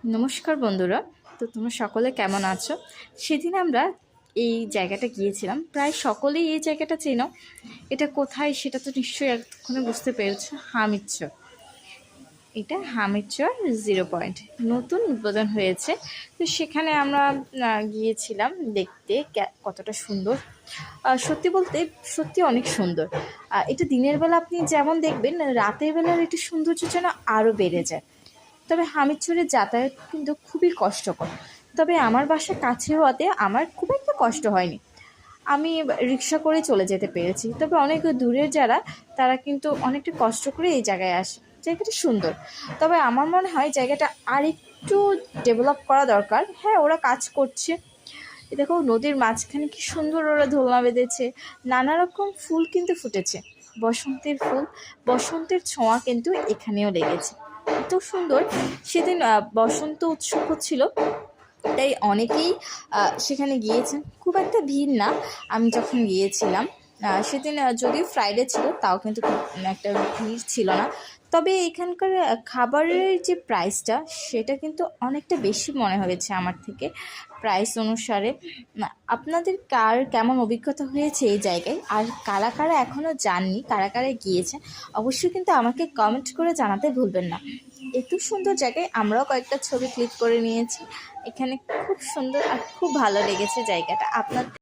নমস্কার বন্ধুরা। তো তোমরা সকলে কেমন আছো? সেদিন আমরা এই জায়গাটা গিয়েছিলাম, প্রায় সকলেই এই জায়গাটা চেনো। এটা কোথায় সেটা তো নিশ্চয়ই এতক্ষণে বুঝতে পেরেছো, হামিদচর। এটা হামিদচর 0 পয়েন্ট নতুন উদ্বোধন হয়েছে। তো সেখানে আমরা গিয়েছিলাম দেখতে কতটা সুন্দর। সত্যি বলতে সত্যি অনেক সুন্দর। এটা দিনের বেলা আপনি যেমন দেখবেন, রাতের বেলার একটু সৌন্দর্য যেন আরও বেড়ে যায়। তবে হামিদচরে যাতায়াত কিন্তু খুবই কষ্টকর। তবে আমার বাসা কাছে হওয়াতে আমার খুব একটা কষ্ট হয়নি। আমি রিক্সা করে চলে যেতে পেরেছি। তবে অনেক দূরের যারা, তারা কিন্তু অনেকটা কষ্ট করে এই জায়গায় আসে। জায়গাটা সুন্দর, তবে আমার মনে হয় জায়গাটা আর একটু ডেভেলপ করা দরকার। হ্যাঁ, ওরা কাজ করছে। দেখো নদীর মাঝখানে কি সুন্দর ওরা দোলনা বেঁধেছে, নানা রকম ফুল কিন্তু ফুটেছে। বসন্তের ফুল, বসন্তের ছোঁয়া কিন্তু এখানেও লেগেছে। এত সুন্দর। সেদিন বসন্ত উৎসব হচ্ছিল, তাই অনেকেই সেখানে গিয়েছেন। খুব একটা ভিড় না। আমি যখন গিয়েছিলাম সেদিন, যদিও ফ্রাইডে ছিল, তাও কিন্তু খুব একটা ভিড় ছিল না। তবে এখানকার খাবারের যে প্রাইসটা, সেটা কিন্তু অনেকটা বেশি মনে হয়েছে আমার থেকে, প্রাইস অনুসারে। আপনাদের কার কেমন অভিজ্ঞতা হয়েছে এই জায়গায়, আর কারা কারা এখনও যাননি, কারা কারা গিয়েছেন, অবশ্যই কিন্তু আমাকে কমেন্ট করে জানাতে ভুলবেন না। এত সুন্দর জায়গায় আমরাও কয়েকটা ছবি ক্লিক করে নিয়েছি। এখানে খুব সুন্দর আর খুব ভালো লেগেছে জায়গাটা। আপনার